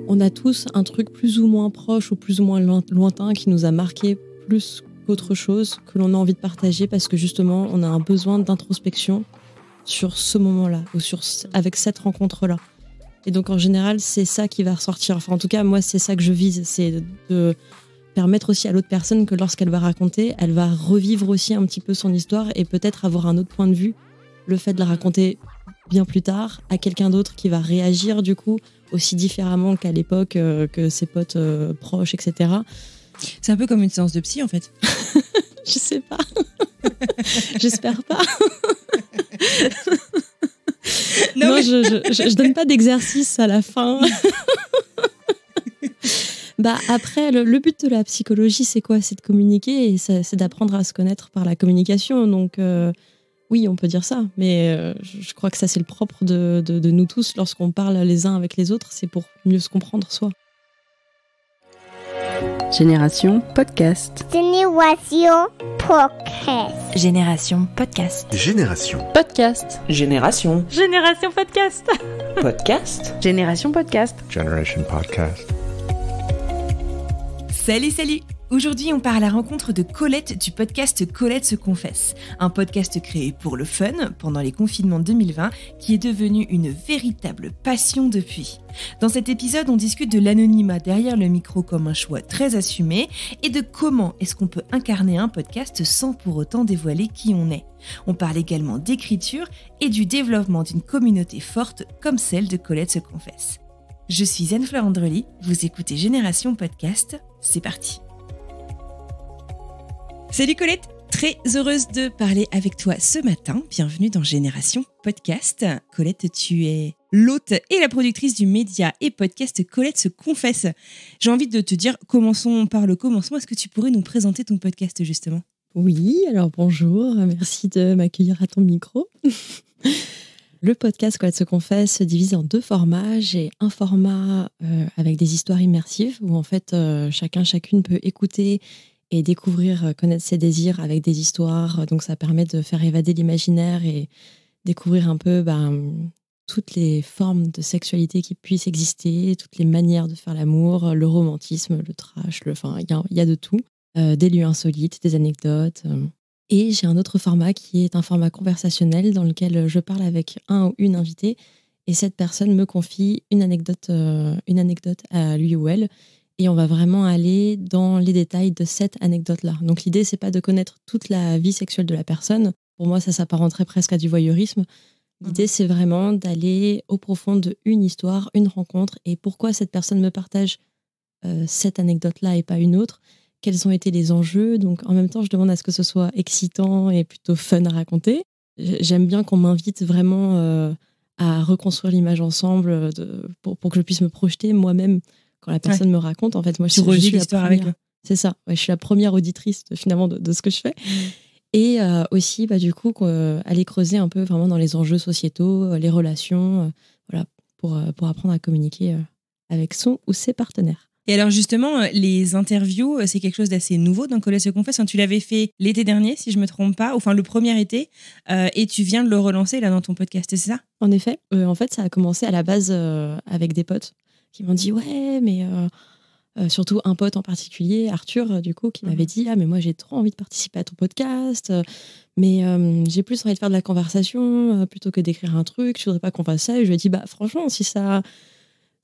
On a tous un truc plus ou moins proche ou plus ou moins lointain qui nous a marqué plus qu'autre chose, que l'on a envie de partager parce que justement, on a un besoin d'introspection sur ce moment-là ou avec cette rencontre-là. Et donc, en général, c'est ça qui va ressortir. Enfin, en tout cas, moi, c'est ça que je vise. C'est de permettre aussi à l'autre personne que lorsqu'elle va raconter, elle va revivre aussi un petit peu son histoire et peut-être avoir un autre point de vue. Le fait de la raconter bien plus tard à quelqu'un d'autre qui va réagir, du coup, aussi différemment qu'à l'époque, que ses potes proches, etc. C'est un peu comme une séance de psy, en fait. Je sais pas. J'espère pas. Non, je donne pas d'exercice à la fin. Bah après, le but de la psychologie, c'est quoi? C'est de communiquer et c'est d'apprendre à se connaître par la communication. Donc oui, on peut dire ça. Mais je crois que ça, c'est le propre de nous tous lorsqu'on parle les uns avec les autres. C'est pour mieux se comprendre soi. Génération Podcast. Génération Podcast. Génération Podcast. Génération Podcast. Génération. Génération Podcast. Podcast. Génération Podcast. Generation Podcast. Salut. Aujourd'hui, on part à la rencontre de Colette du podcast Colette se confesse, un podcast créé pour le fun pendant les confinements 2020 qui est devenu une véritable passion depuis. Dans cet épisode, on discute de l'anonymat derrière le micro comme un choix très assumé et de comment est-ce qu'on peut incarner un podcast sans pour autant dévoiler qui on est. On parle également d'écriture et du développement d'une communauté forte comme celle de Colette se confesse. Je suis Anne-Fleur Andrely, vous écoutez Génération Podcast, c'est parti. Salut Colette, très heureuse de parler avec toi ce matin. Bienvenue dans Génération Podcast. Colette, tu es l'hôte et la productrice du média et podcast Colette se confesse. J'ai envie de te dire, commençons par le commencement. Est-ce que tu pourrais nous présenter ton podcast justement ? Oui, alors bonjour, merci de m'accueillir à ton micro. Le podcast Colette se confesse se divise en 2 formats. J'ai un format avec des histoires immersives où en fait chacune peut écouter et découvrir, connaître ses désirs avec des histoires. Donc ça permet de faire évader l'imaginaire et découvrir un peu toutes les formes de sexualité qui puissent exister, toutes les manières de faire l'amour, le romantisme, le trash, il y a de tout. Des lieux insolites, des anecdotes. Et j'ai un autre format qui est un format conversationnel dans lequel je parle avec un ou une invitée et cette personne me confie une anecdote à lui ou elle. Et on va vraiment aller dans les détails de cette anecdote-là. Donc l'idée, c'est pas de connaître toute la vie sexuelle de la personne. Pour moi, ça s'apparenterait presque à du voyeurisme. L'idée, c'est vraiment d'aller au profond d'une histoire, une rencontre, et pourquoi cette personne me partage cette anecdote-là et pas une autre. Quels ont été les enjeux. Donc en même temps, je demande à ce que ce soit excitant et plutôt fun à raconter. J'aime bien qu'on m'invite vraiment à reconstruire l'image ensemble pour que je puisse me projeter moi-même quand la personne me raconte. En fait, moi, je suis l'histoire avec eux. C'est ça. Ouais, je suis la première auditrice finalement de ce que je fais. Et aussi, du coup, aller creuser un peu vraiment dans les enjeux sociétaux, les relations, pour apprendre à communiquer avec son ou ses partenaires. Et alors justement, les interviews, c'est quelque chose d'assez nouveau dans Colette se confesse. Tu l'avais fait l'été dernier, si je ne me trompe pas, enfin le premier été, et tu viens de le relancer là dans ton podcast, c'est ça ? En effet. En fait, ça a commencé à la base avec des potes qui m'ont dit « Ouais, mais… » surtout un pote en particulier, Arthur, du coup, qui m'avait dit « Ah, mais moi, j'ai trop envie de participer à ton podcast, mais j'ai plus envie de faire de la conversation plutôt que d'écrire un truc. Je voudrais pas qu'on fasse ça. » Et je lui ai dit « Franchement, si ça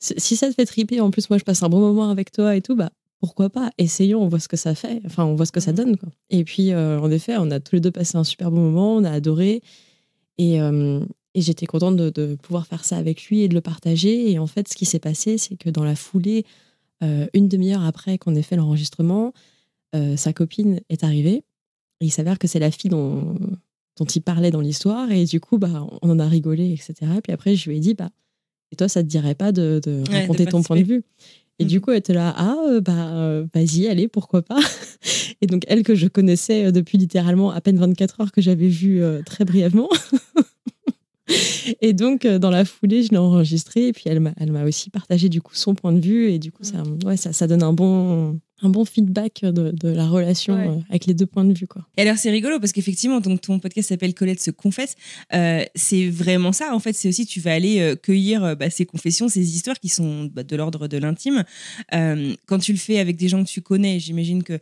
te fait triper, en plus, moi, je passe un bon moment avec toi et tout, pourquoi pas ? Essayons, on voit ce que ça fait. Enfin, on voit ce que ça donne, quoi. » Et puis, en effet, on a tous les deux passé un super bon moment, on a adoré. Et j'étais contente de pouvoir faire ça avec lui et de le partager. Et en fait, ce qui s'est passé, c'est que dans la foulée, une demi-heure après qu'on ait fait l'enregistrement, sa copine est arrivée. Et il s'avère que c'est la fille dont il parlait dans l'histoire. Et du coup, on en a rigolé, etc. Et puis après, je lui ai dit, et toi, ça te dirait pas de raconter ton point de vue ? Et du coup, elle était là, vas-y, allez, pourquoi pas ? Et donc, elle que je connaissais depuis littéralement à peine 24 heures, que j'avais vue très brièvement. Et donc, dans la foulée, je l'ai enregistré. Et puis, elle m'a aussi partagé du coup son point de vue. Et du coup, ça donne un bon un bon feedback de la relation avec les deux points de vue, quoi. Et alors c'est rigolo parce qu'effectivement ton podcast s'appelle Colette se confesse, c'est vraiment ça en fait, c'est aussi tu vas aller cueillir ces confessions, ces histoires qui sont de l'ordre de l'intime, quand tu le fais avec des gens que tu connais, j'imagine que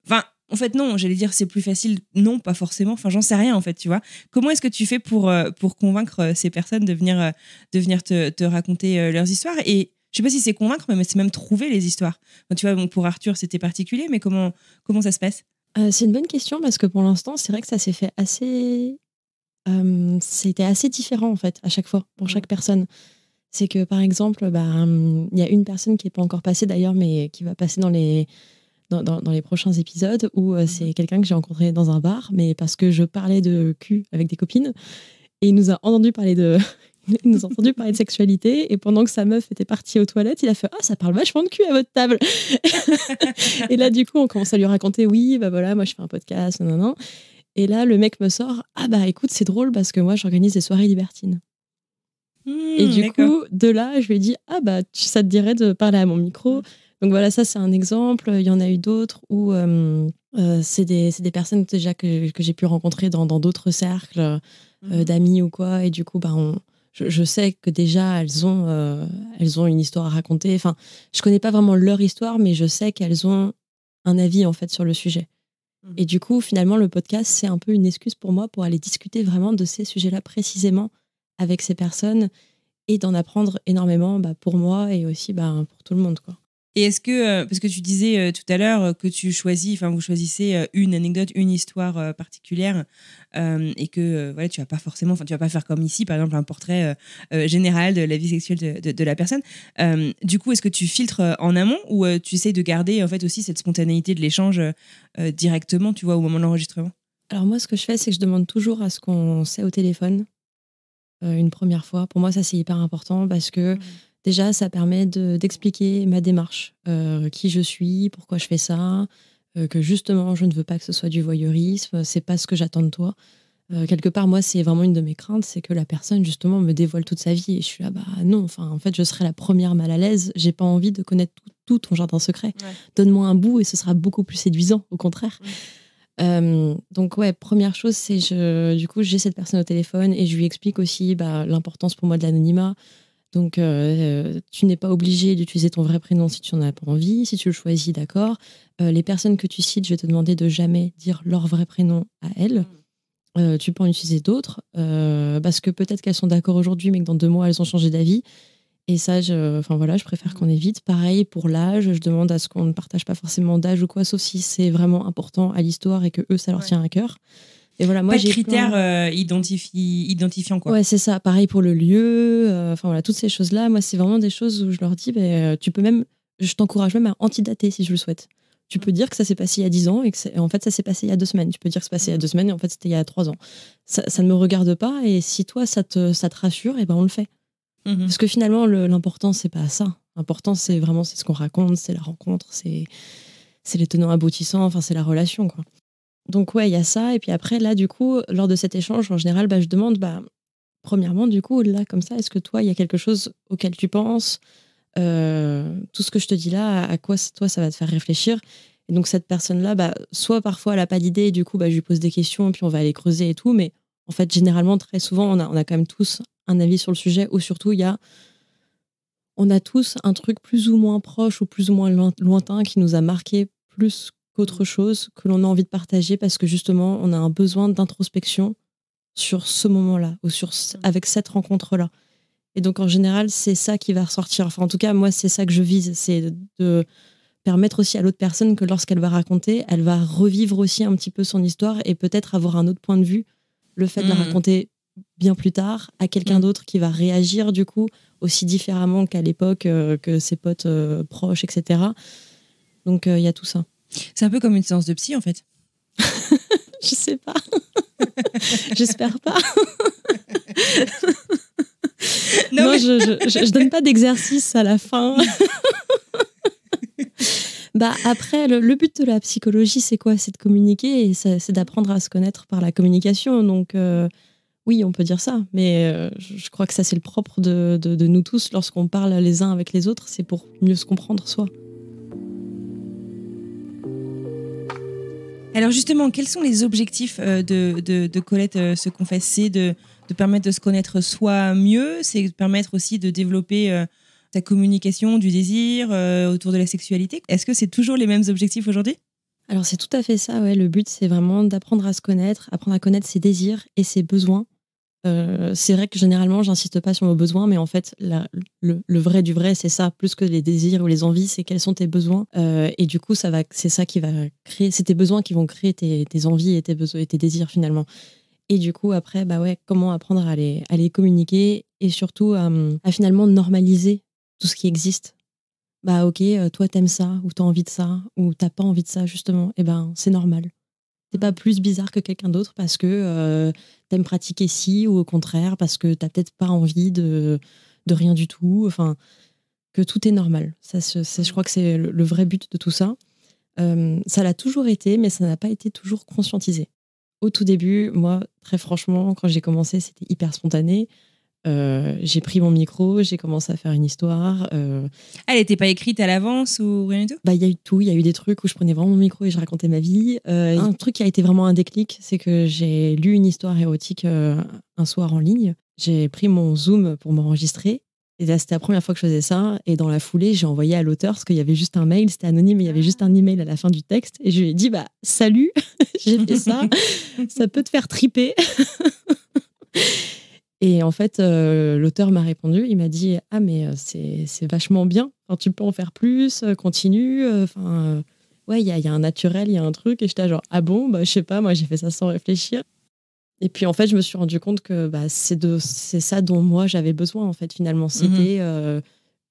en fait non, j'allais dire c'est plus facile, non pas forcément, j'en sais rien en fait, tu vois. Comment est-ce que tu fais pour convaincre ces personnes de venir te raconter leurs histoires? Et je sais pas si c'est convaincre, mais c'est même trouver les histoires. Tu vois, pour Arthur, c'était particulier, mais comment ça se passe? C'est une bonne question parce que pour l'instant, c'est vrai que ça s'est fait assez... c'était assez différent, en fait, à chaque fois, pour chaque personne. C'est que, par exemple, y a une personne qui n'est pas encore passée, d'ailleurs, mais qui va passer dans les prochains épisodes, où c'est quelqu'un que j'ai rencontré dans un bar, mais parce que je parlais de cul avec des copines, et il nous a entendu parler de... Il nous a entendu parler de sexualité, et pendant que sa meuf était partie aux toilettes, il a fait « Ah, ça parle vachement de cul à votre table !» Et là, du coup, on commence à lui raconter « Oui, voilà, moi je fais un podcast, non. » Et là, le mec me sort « Ah écoute, c'est drôle parce que moi, j'organise des soirées libertines. » Et du coup, de là, je lui ai dit « Ah ça te dirait de parler à mon micro ?» Donc voilà, ça, c'est un exemple. Il y en a eu d'autres où c'est des personnes déjà que j'ai pu rencontrer dans d'autres cercles d'amis ou quoi. Et du coup, je sais que déjà, elles ont une histoire à raconter. Enfin, je connais pas vraiment leur histoire, mais je sais qu'elles ont un avis, en fait, sur le sujet. Et du coup, finalement, le podcast, c'est un peu une excuse pour moi pour aller discuter vraiment de ces sujets-là précisément avec ces personnes et d'en apprendre énormément pour moi et aussi pour tout le monde, quoi. Et est-ce que, parce que tu disais tout à l'heure que vous choisissez une anecdote, une histoire particulière, et que tu vas pas forcément, tu vas pas faire comme ici, par exemple, un portrait général de la vie sexuelle de la personne. Du coup, est-ce que tu filtres en amont ou tu essayes de garder en fait aussi cette spontanéité de l'échange directement, tu vois, au moment de l'enregistrement? Alors moi, ce que je fais, c'est que je demande toujours à ce qu'on sait au téléphone une première fois. Pour moi, ça, c'est hyper important parce que déjà, ça permet d'expliquer ma démarche, qui je suis, pourquoi je fais ça, que justement, je ne veux pas que ce soit du voyeurisme, c'est pas ce que j'attends de toi. Quelque part, moi, c'est vraiment une de mes craintes, c'est que la personne, justement, me dévoile toute sa vie. Et je suis là, non, en fait, je serai la première mal à l'aise. J'ai pas envie de connaître tout ton jardin secret. Ouais. Donne-moi un bout et ce sera beaucoup plus séduisant, au contraire. Donc, première chose, c'est du coup, j'ai cette personne au téléphone et je lui explique aussi l'importance pour moi de l'anonymat. Donc, tu n'es pas obligé d'utiliser ton vrai prénom si tu n'en as pas envie. Si tu le choisis, d'accord. Les personnes que tu cites, je vais te demander de jamais dire leur vrai prénom à elles. Tu peux en utiliser d'autres parce que peut-être qu'elles sont d'accord aujourd'hui, mais que dans 2 mois, elles ont changé d'avis. Et ça, je préfère qu'on évite. Pareil pour l'âge, je demande à ce qu'on ne partage pas forcément d'âge ou quoi, sauf si c'est vraiment important à l'histoire et que eux, ça leur tient à cœur. Et voilà, moi, pas de critères identifiants, quoi. Ouais, c'est ça. Pareil pour le lieu. Toutes ces choses-là, moi, c'est vraiment des choses où je leur dis, tu peux même, je t'encourage même à antidater si je le souhaite. Tu peux dire que ça s'est passé il y a 10 ans et en fait, ça s'est passé il y a 2 semaines. Tu peux dire que c'est passé il y a 2 semaines et en fait, c'était il y a 3 ans. Ça ne me regarde pas et si toi, ça te rassure, on le fait. Parce que finalement, l'important, c'est pas ça. L'important, c'est ce qu'on raconte, c'est la rencontre, c'est les tenants aboutissants, c'est la relation, quoi. Donc, il y a ça. Et puis après, là, du coup, lors de cet échange, en général, je demande, premièrement, du coup, là, comme ça, est-ce que toi, il y a quelque chose auquel tu penses tout ce que je te dis là, à quoi toi, ça va te faire réfléchir? Et donc, cette personne-là, soit parfois, elle n'a pas d'idée, et du coup, je lui pose des questions, et puis on va aller creuser et tout. Mais en fait, généralement, très souvent, on a quand même tous un avis sur le sujet, ou surtout, on a tous un truc plus ou moins proche ou plus ou moins lointain qui nous a marqué plus qu'autre chose, que l'on a envie de partager parce que justement, on a un besoin d'introspection sur ce moment-là ou avec cette rencontre-là. Et donc, en général, c'est ça qui va ressortir. Enfin, en tout cas, moi, c'est ça que je vise. C'est de permettre aussi à l'autre personne que lorsqu'elle va raconter, elle va revivre aussi un petit peu son histoire et peut-être avoir un autre point de vue. Le fait de la raconter bien plus tard à quelqu'un d'autre qui va réagir, du coup, aussi différemment qu'à l'époque, que ses potes proches, etc. Donc, il y a tout ça. C'est un peu comme une séance de psy, en fait. Je sais pas. J'espère pas. Non, je donne pas d'exercice à la fin. Après, le but de la psychologie, c'est quoi? C'est de communiquer et c'est d'apprendre à se connaître par la communication. Donc, oui, on peut dire ça. Mais je crois que ça, c'est le propre de nous tous lorsqu'on parle les uns avec les autres. C'est pour mieux se comprendre soi. Alors justement, quels sont les objectifs de Colette se confesse? C'est de permettre de se connaître soi mieux, c'est de permettre aussi de développer ta communication du désir autour de la sexualité. Est-ce que c'est toujours les mêmes objectifs aujourd'hui? Alors c'est tout à fait ça, ouais. Le but, c'est vraiment d'apprendre à se connaître, apprendre à connaître ses désirs et ses besoins. C'est vrai que généralement, j'insiste pas sur nos besoins, mais en fait, le vrai du vrai, c'est ça. Plus que les désirs ou les envies, c'est quels sont tes besoins. Et du coup, c'est ça qui va créer, c'est tes besoins qui vont créer tes envies et tes besoins et tes désirs finalement. Et du coup, après, comment apprendre à les communiquer et surtout à finalement normaliser tout ce qui existe. Ok, toi t'aimes ça, ou t'as envie de ça, ou t'as pas envie de ça, justement. C'est normal. T'es pas plus bizarre que quelqu'un d'autre parce que t'aimes pratiquer ci, ou au contraire, parce que t'as peut-être pas envie de rien du tout. Enfin, que tout est normal. Je crois que c'est le vrai but de tout ça. Ça l'a toujours été, mais ça n'a pas été toujours conscientisé. Au tout début, moi, très franchement, quand j'ai commencé, c'était hyper spontané. J'ai pris mon micro, j'ai commencé à faire une histoire. Elle n'était pas écrite à l'avance ou rien du tout? Il y a eu tout. Il y a eu des trucs où je prenais vraiment mon micro et je racontais ma vie. Un truc qui a été vraiment un déclic, c'est que j'ai lu une histoire érotique un soir en ligne. J'ai pris mon Zoom pour m'enregistrer. Et là, c'était la première fois que je faisais ça. Et dans la foulée, j'ai envoyé à l'auteur parce qu'il y avait juste un mail, c'était anonyme, mais il y avait juste un email à la fin du texte. Et je lui ai dit, salut, j'ai fait ça. Ça peut te faire triper. Et en fait, l'auteur m'a répondu, il m'a dit « Ah, mais c'est vachement bien, enfin, tu peux en faire plus, continue. » Ouais, il y a un naturel, il y a un truc. Et j'étais genre « Ah bon, je sais pas, moi j'ai fait ça sans réfléchir. » Et puis en fait, je me suis rendu compte que c'est ça dont moi j'avais besoin, en fait, finalement. C'était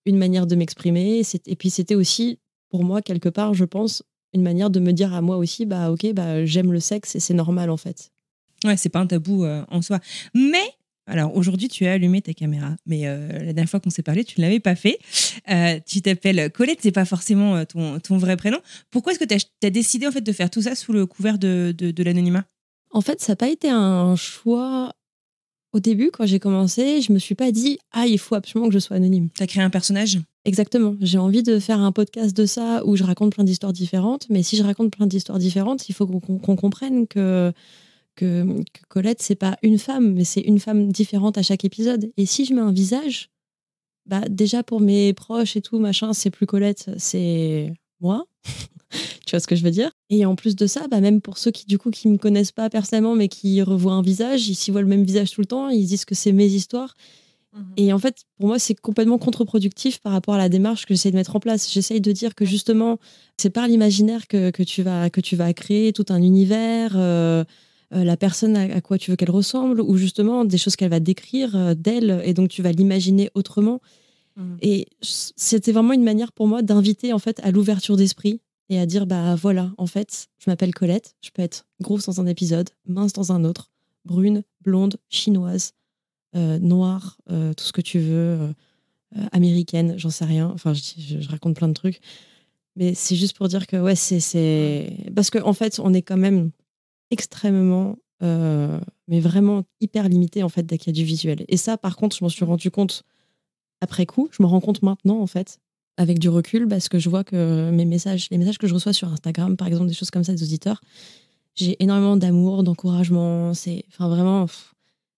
une manière de m'exprimer. Et puis c'était aussi, pour moi, quelque part, je pense, une manière de me dire à moi aussi « Ok, j'aime le sexe et c'est normal, en fait. » Ouais, c'est pas un tabou en soi. Mais... Alors aujourd'hui, tu as allumé ta caméra, mais la dernière fois qu'on s'est parlé, tu ne l'avais pas fait. Tu t'appelles Colette, c'est pas forcément ton vrai prénom. Pourquoi est-ce que tu as décidé en fait de faire tout ça sous le couvert de l'anonymat? En fait, ça n'a pas été un choix. Au début, quand j'ai commencé, je me suis pas dit « Ah, il faut absolument que je sois anonyme. » Tu as créé un personnage? Exactement. J'ai envie de faire un podcast de ça où je raconte plein d'histoires différentes. Mais si je raconte plein d'histoires différentes, il faut qu'on comprenne que Colette, c'est pas une femme, mais c'est une femme différente à chaque épisode. Et si je mets un visage, déjà pour mes proches et tout, machin, c'est plus Colette, c'est moi. Tu vois ce que je veux dire? Et en plus de ça, même pour ceux qui me connaissent pas personnellement, mais qui revoient un visage, ils s'y voient le même visage tout le temps, ils disent que c'est mes histoires. Et en fait, pour moi, c'est complètement contre-productif par rapport à la démarche que j'essaie de mettre en place. J'essaye de dire que justement, c'est par l'imaginaire que tu vas créer tout un univers, la personne à quoi tu veux qu'elle ressemble, ou justement des choses qu'elle va décrire d'elle, et donc tu vas l'imaginer autrement. Et c'était vraiment une manière pour moi d'inviter en fait à l'ouverture d'esprit et à dire voilà, en fait, je m'appelle Colette, je peux être grosse dans un épisode, mince dans un autre, brune, blonde, chinoise, noire, tout ce que tu veux, américaine, j'en sais rien. Enfin, je raconte plein de trucs, mais c'est juste pour dire que ouais, c'est parce que en fait, on est quand même extrêmement, mais vraiment hyper limité en fait dès qu'il y a du visuel. Et ça, par contre, je m'en suis rendu compte après coup. Je me rends compte maintenant en fait, avec du recul, parce que je vois que les messages que je reçois sur Instagram, par exemple, des choses comme ça des auditeurs, j'ai énormément d'amour, d'encouragement. C'est vraiment,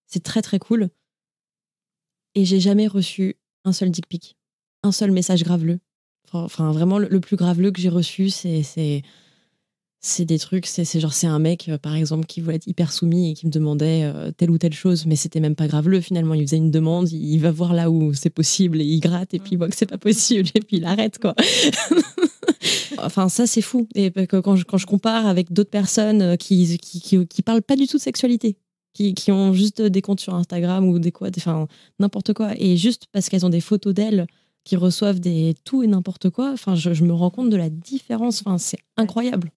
c'est très très cool. Et j'ai jamais reçu un seul dick pic, un seul message graveleux. Enfin vraiment, le plus graveleux que j'ai reçu, c'est des trucs, c'est un mec, par exemple, qui voulait être hyper soumis et qui me demandait telle ou telle chose, mais c'était même pas graveleux finalement. Il faisait une demande, il va voir là où c'est possible et il gratte et puis il voit que c'est pas possible et puis il arrête, quoi. Enfin, ça, c'est fou. Et quand je compare avec d'autres personnes qui parlent pas du tout de sexualité, qui ont juste des comptes sur Instagram ou enfin, n'importe quoi, et juste parce qu'elles ont des photos d'elles qui reçoivent des tout et n'importe quoi, enfin, je me rends compte de la différence. Enfin, c'est incroyable.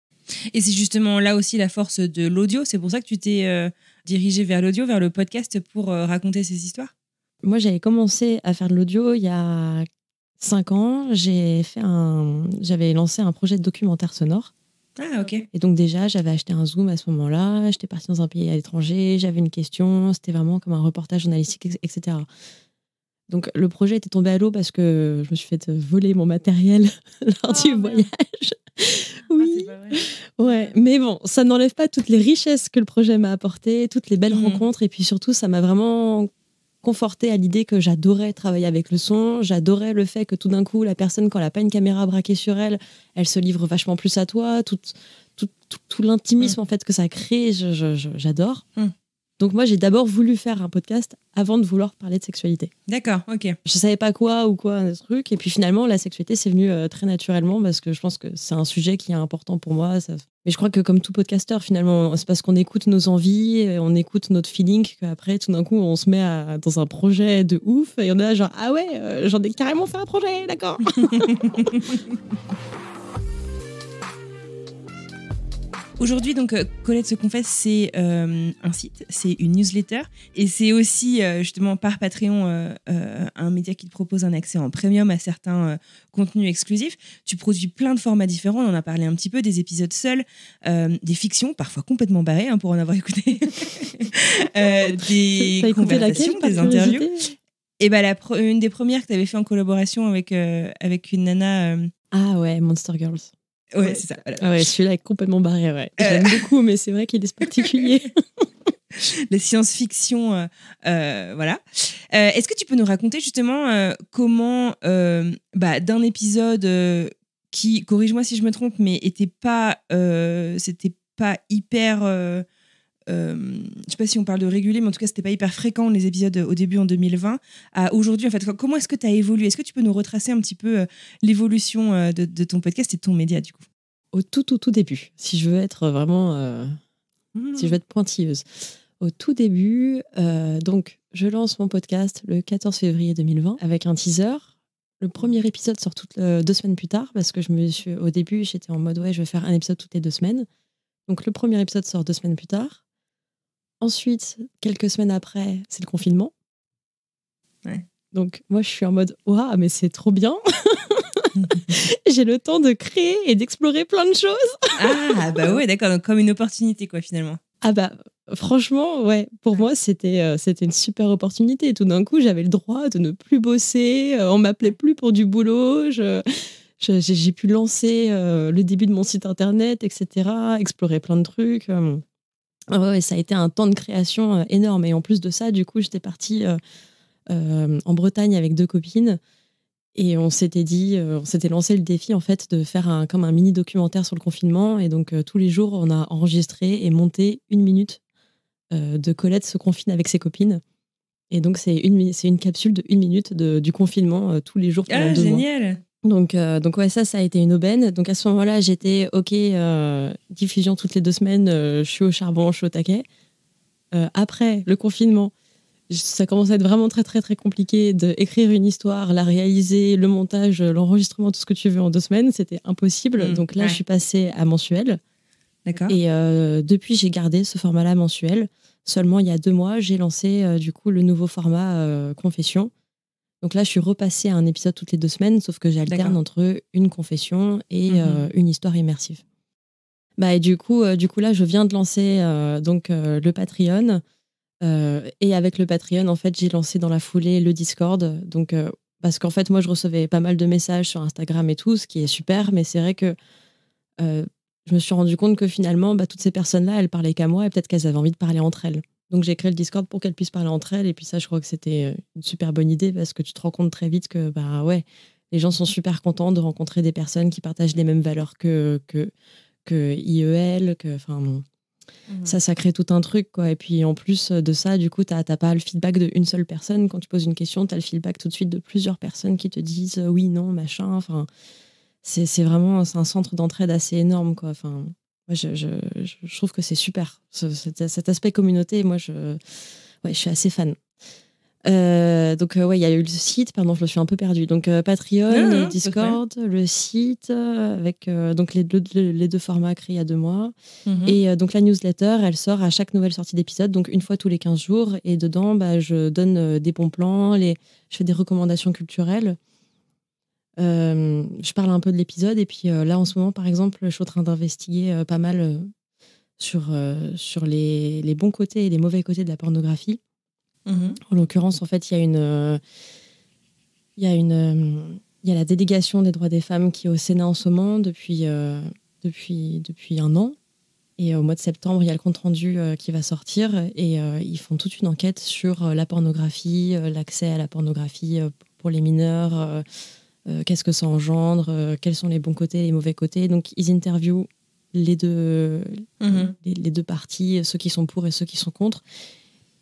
Et c'est justement là aussi la force de l'audio. C'est pour ça que tu t'es dirigée vers l'audio, vers le podcast pour raconter ces histoires? Moi, j'avais commencé à faire de l'audio il y a 5 ans. J'avais lancé un projet de documentaire sonore. Ah, ok. Et donc déjà, j'avais acheté un Zoom à ce moment-là. J'étais partie dans un pays à l'étranger. J'avais une question. C'était vraiment comme un reportage journalistique, etc. Donc le projet était tombé à l'eau parce que je me suis fait voler mon matériel lors du voyage. Oui, ouais, mais bon, ça n'enlève pas toutes les richesses que le projet m'a apportées, toutes les belles rencontres, et puis surtout, ça m'a vraiment confortée à l'idée que j'adorais travailler avec le son, j'adorais le fait que tout d'un coup, la personne, quand elle n'a pas une caméra braquée sur elle, elle se livre vachement plus à toi, tout l'intimisme en fait que ça crée, j'adore. Donc moi, j'ai d'abord voulu faire un podcast avant de vouloir parler de sexualité. D'accord, ok. Je savais pas quoi ce truc, et puis finalement, la sexualité, c'est venu très naturellement parce que je pense que c'est un sujet qui est important pour moi. Mais je crois que comme tout podcasteur, finalement, c'est parce qu'on écoute nos envies, on écoute notre feeling, qu'après, tout d'un coup, on se met dans un projet de ouf, et on est là genre, ah ouais, j'en ai carrément fait un projet, d'accord. Aujourd'hui, donc, Colette se confesse, c'est un site, c'est une newsletter, et c'est aussi justement par Patreon un média qui te propose un accès en premium à certains contenus exclusifs. Tu produis plein de formats différents, on en a parlé un petit peu, des épisodes seuls, des fictions, parfois complètement barrées, pour en avoir écouté, des conversations, des interviews. Et une des premières que tu avais fait en collaboration avec une nana. Ah ouais, Monster Girls. Ouais, c'est ça. Voilà. Ah ouais, celui-là est complètement barré, ouais. J'aime beaucoup, mais c'est vrai qu'il est particulier. La science-fiction, voilà. Est-ce que tu peux nous raconter justement comment, d'un épisode qui, corrige-moi si je me trompe, mais c'était pas hyper... je sais pas si on parle de régulier, mais en tout cas, c'était pas hyper fréquent les épisodes au début en 2020 à aujourd'hui. En fait, comment est-ce que tu as évolué? Est-ce que tu peux nous retracer un petit peu l'évolution de ton podcast et de ton média du coup? Au tout début, si je veux être vraiment, si je veux être pointilleuse. Au tout début, donc je lance mon podcast le 14 février 2020 avec un teaser. Le premier épisode sort 2 semaines plus tard parce que au début, j'étais en mode ouais, je vais faire un épisode toutes les 2 semaines. Donc le premier épisode sort 2 semaines plus tard. Ensuite, quelques semaines après, c'est le confinement. Ouais. Donc moi, je suis en mode waouh, mais c'est trop bien. J'ai le temps de créer et d'explorer plein de choses. Ah bah ouais, d'accord, donc comme une opportunité quoi finalement. Ah bah franchement, ouais, pour moi c'était une super opportunité. Tout d'un coup, j'avais le droit de ne plus bosser, on m'appelait plus pour du boulot, j'ai pu lancer le début de mon site internet, etc., explorer plein de trucs. Ouais, ça a été un temps de création énorme. Et en plus de ça, du coup, j'étais partie en Bretagne avec 2 copines. Et on s'était lancé le défi en fait de faire comme un mini documentaire sur le confinement. Et donc tous les jours, on a enregistré et monté 1 minute de Colette se confine avec ses copines. Et donc c'est une capsule de 1 minute du confinement tous les jours pendant 2 mois. Génial. Donc ouais, ça a été une aubaine. Donc à ce moment-là, j'étais OK, diffusion toutes les 2 semaines, je suis au charbon, je suis au taquet. Après le confinement, ça commence à être vraiment très très très compliqué d'écrire une histoire, la réaliser, le montage, l'enregistrement, tout ce que tu veux en 2 semaines, c'était impossible. Donc là, je suis passée à mensuel. D'accord. Et depuis, j'ai gardé ce format-là mensuel. Seulement, il y a 2 mois, j'ai lancé du coup le nouveau format confession. Donc là, je suis repassée à un épisode toutes les 2 semaines, sauf que j'alterne entre une confession et une histoire immersive. Et du coup là, je viens de lancer le Patreon. Et avec le Patreon, en fait, j'ai lancé dans la foulée le Discord. Donc, parce qu'en fait, moi, je recevais pas mal de messages sur Instagram et tout, ce qui est super. Mais c'est vrai que je me suis rendu compte que finalement, toutes ces personnes-là, elles parlaient qu'à moi et peut-être qu'elles avaient envie de parler entre elles. Donc, j'ai créé le Discord pour qu'elles puissent parler entre elles. Et puis ça, je crois que c'était une super bonne idée parce que tu te rends compte très vite que, ouais, les gens sont super contents de rencontrer des personnes qui partagent les mêmes valeurs que IEL, ça crée tout un truc, quoi. Et puis en plus de ça, du coup, t'as pas le feedback d'une seule personne. Quand tu poses une question, t'as le feedback tout de suite de plusieurs personnes qui te disent oui, non, machin. Enfin, c'est vraiment un centre d'entraide assez énorme, quoi. Enfin, moi, je trouve que c'est super. Cet aspect communauté, moi, je suis assez fan. Donc il y a eu le site, pardon, je me suis un peu perdue. Donc Patreon, Discord, le site avec donc les 2 formats créés il y a 2 mois. Et donc la newsletter, elle sort à chaque nouvelle sortie d'épisode, donc une fois tous les 15 jours. Et dedans, je donne des bons plans, je fais des recommandations culturelles. Je parle un peu de l'épisode. Et puis là, en ce moment, par exemple, je suis en train d'investiguer pas mal sur les bons côtés et les mauvais côtés de la pornographie. En l'occurrence, en fait, il y a Il y a la délégation des droits des femmes qui est au Sénat en ce moment depuis 1 an. Et au mois de septembre, il y a le compte-rendu qui va sortir. Et ils font toute une enquête sur la pornographie, l'accès à la pornographie pour les mineurs, qu'est-ce que ça engendre, quels sont les bons côtés et les mauvais côtés. Donc, ils interviewent les deux parties, ceux qui sont pour et ceux qui sont contre.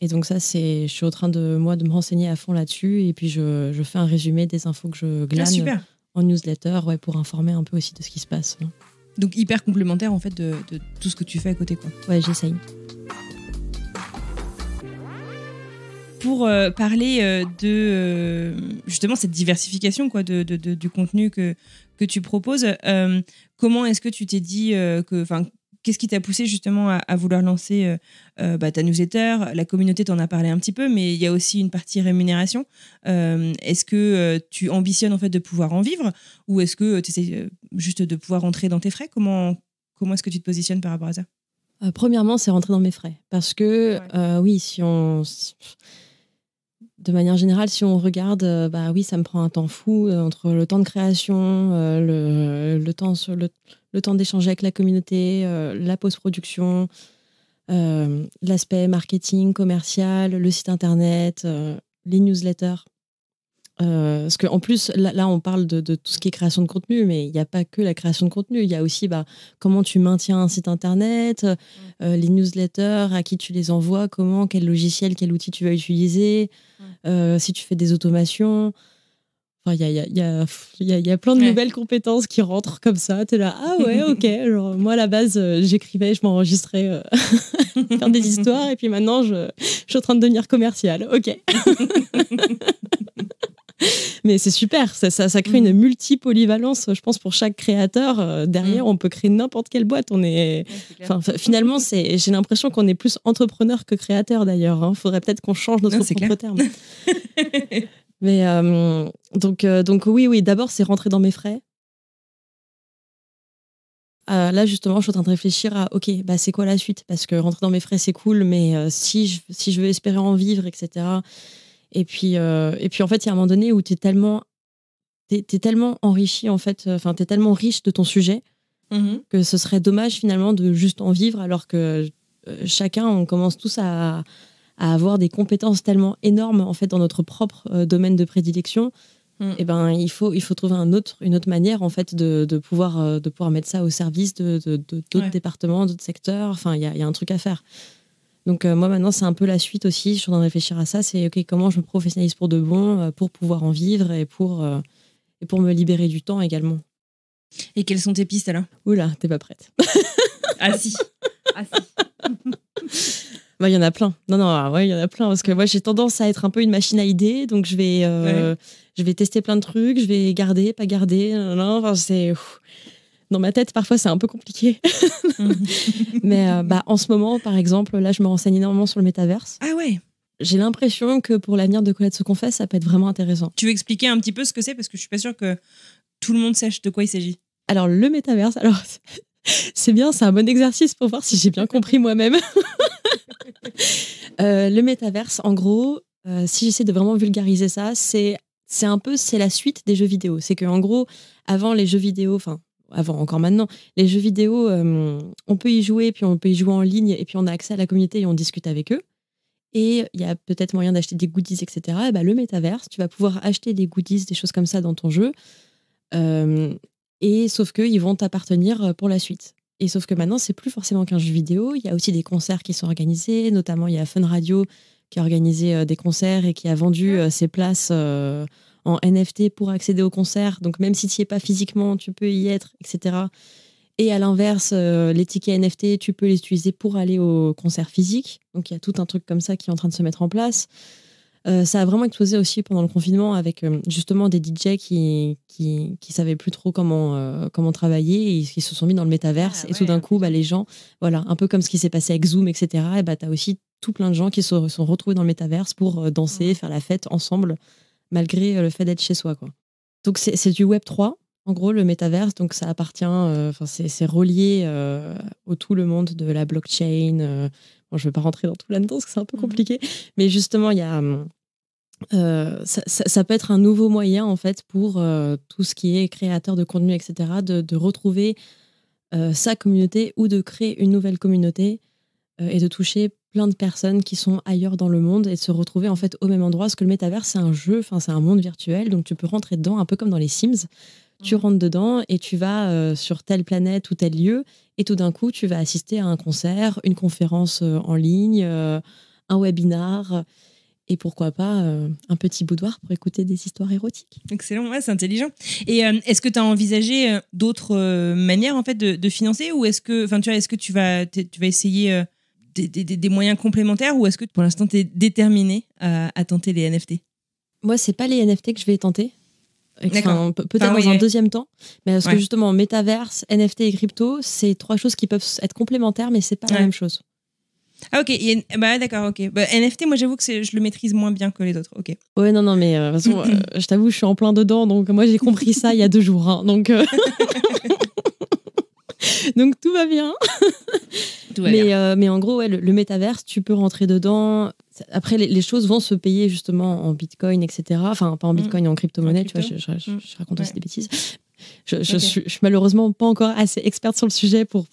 Et donc ça, je suis en train de me renseigner à fond là-dessus. Et puis, je fais un résumé des infos que je glane en newsletter pour informer un peu aussi de ce qui se passe. Donc, hyper complémentaire, en fait, de tout ce que tu fais à côté, quoi. Ouais, j'essaye. Pour parler de justement cette diversification quoi, du contenu que tu proposes, comment est-ce que tu t'es dit qu'est-ce qui t'a poussé justement à vouloir lancer ta newsletter? La communauté t'en a parlé un petit peu, mais il y a aussi une partie rémunération. Est-ce que tu ambitionnes en fait de pouvoir en vivre, ou est-ce que tu essaies juste de pouvoir rentrer dans tes frais? Comment est-ce que tu te positionnes par rapport à ça? Premièrement, c'est rentrer dans mes frais. Parce que, oui, de manière générale, si on regarde, oui, ça me prend un temps fou entre le temps de création, le temps d'échanger avec la communauté, la post-production, l'aspect marketing, commercial, le site internet, les newsletters. Parce qu'en plus, là, on parle de tout ce qui est création de contenu, mais il n'y a pas que la création de contenu. Il y a aussi comment tu maintiens un site internet, les newsletters, à qui tu les envoies, quel logiciel, quel outil tu vas utiliser, si tu fais des automations. Enfin, il y a plein de nouvelles compétences qui rentrent comme ça. Tu es là, ah ouais, ok. Genre, moi, à la base, j'écrivais, je m'enregistrais faire des histoires, et puis maintenant, je suis en train de devenir commercial. Ok. Mais c'est super, ça crée une multi-polyvalence, je pense, pour chaque créateur. Derrière, on peut créer n'importe quelle boîte. Finalement, j'ai l'impression qu'on est plus entrepreneur que créateur, d'ailleurs. Il faudrait peut-être qu'on change notre propre terme. Mais donc oui, d'abord, c'est rentrer dans mes frais. Là, justement, je suis en train de réfléchir à, ok, c'est quoi la suite? Parce que rentrer dans mes frais, c'est cool, mais si je veux espérer en vivre, etc. Et puis, en fait, il y a un moment donné où t'es tellement enrichi, en fait, t'es tellement riche de ton sujet que ce serait dommage, finalement, de juste en vivre, alors que chacun, on commence tous à avoir des compétences tellement énormes, en fait, dans notre propre domaine de prédilection. Et il faut trouver une autre manière, en fait, de pouvoir mettre ça au service d'autres départements, d'autres secteurs. Enfin, il y a un truc à faire. Donc moi maintenant c'est un peu la suite aussi, je suis en train de réfléchir à ça, c'est ok, comment je me professionnalise pour de bon, pour pouvoir en vivre et pour me libérer du temps également. Et quelles sont tes pistes alors? Oula, t'es pas prête. Ah si. Il y en a plein. Non, il y en a plein, parce que moi j'ai tendance à être un peu une machine à idées, donc je vais tester plein de trucs, je vais garder, pas garder, c'est... Dans ma tête, parfois, c'est un peu compliqué. Mais en ce moment, par exemple, là, je me renseigne énormément sur le métaverse. Ah ouais. J'ai l'impression que pour l'avenir de Colette se confesse, ça peut être vraiment intéressant. Tu veux expliquer un petit peu ce que c'est? Parce que je suis pas sûre que tout le monde sache de quoi il s'agit. Alors, le métaverse, c'est bien, c'est un bon exercice pour voir si j'ai bien compris moi-même. Le métaverse, en gros, si j'essaie de vraiment vulgariser ça, c'est la suite des jeux vidéo. C'est qu'en gros, avant les jeux vidéo, avant, encore maintenant, les jeux vidéo, on peut y jouer, puis on peut y jouer en ligne, et puis on a accès à la communauté et on discute avec eux. Et il y a peut-être moyen d'acheter des goodies, etc. Et le métaverse, tu vas pouvoir acheter des goodies, des choses comme ça dans ton jeu. Et sauf qu'ils vont t'appartenir pour la suite. Et sauf que maintenant, c'est plus forcément qu'un jeu vidéo. Il y a aussi des concerts qui sont organisés. Notamment, il y a Fun Radio qui a organisé des concerts et qui a vendu ses places en NFT pour accéder au concert. Donc, même si tu n'y es pas physiquement, tu peux y être, etc. Et à l'inverse, les tickets NFT, tu peux les utiliser pour aller au concert physique. Donc, il y a tout un truc comme ça qui est en train de se mettre en place. Ça a vraiment explosé aussi pendant le confinement avec justement des DJ qui savaient plus trop comment travailler et qui se sont mis dans le métaverse. Et tout d'un coup, les gens, voilà, un peu comme ce qui s'est passé avec Zoom, etc. Et tu as aussi tout plein de gens qui se sont retrouvés dans le métaverse pour danser, faire la fête ensemble, malgré le fait d'être chez soi, quoi. Donc, c'est du Web 3, en gros, le métaverse. Donc, ça appartient, c'est relié au tout le monde de la blockchain. Bon, je ne vais pas rentrer dans tout là-dedans parce que c'est un peu compliqué. Mais justement, il y a Ça peut être un nouveau moyen en fait pour tout ce qui est créateur de contenu, etc., de retrouver sa communauté ou de créer une nouvelle communauté et de toucher plein de personnes qui sont ailleurs dans le monde et de se retrouver en fait au même endroit. Parce que le métavers, c'est un jeu, c'est un monde virtuel, donc tu peux rentrer dedans un peu comme dans les Sims. Tu rentres dedans et tu vas sur telle planète ou tel lieu et tout d'un coup, tu vas assister à un concert, une conférence en ligne, un webinar et pourquoi pas un petit boudoir pour écouter des histoires érotiques. Excellent, ouais, c'est intelligent. Et est-ce que tu as envisagé d'autres manières en fait de financer ou est-ce que tu vas essayer des moyens complémentaires ou est-ce que pour l'instant tu es déterminé à tenter les NFT? Moi, c'est pas les NFT que je vais tenter. Peut-être dans un deuxième temps. Mais parce que justement, métaverse, NFT et crypto, c'est 3 choses qui peuvent être complémentaires, mais c'est pas la même chose. Ah ok, d'accord, ok. NFT, moi j'avoue que je le maîtrise moins bien que les autres, ok. Ouais, non, mais de toute façon, je t'avoue, je suis en plein dedans, donc moi j'ai compris ça il y a 2 jours. Hein, donc, donc tout va bien. Mais en gros, ouais, le métaverse, tu peux rentrer dedans. Après, les choses vont se payer justement en bitcoin, etc. Enfin, pas en bitcoin, en crypto-monnaie, tu vois, je raconte aussi des bêtises. Je suis malheureusement pas encore assez experte sur le sujet pour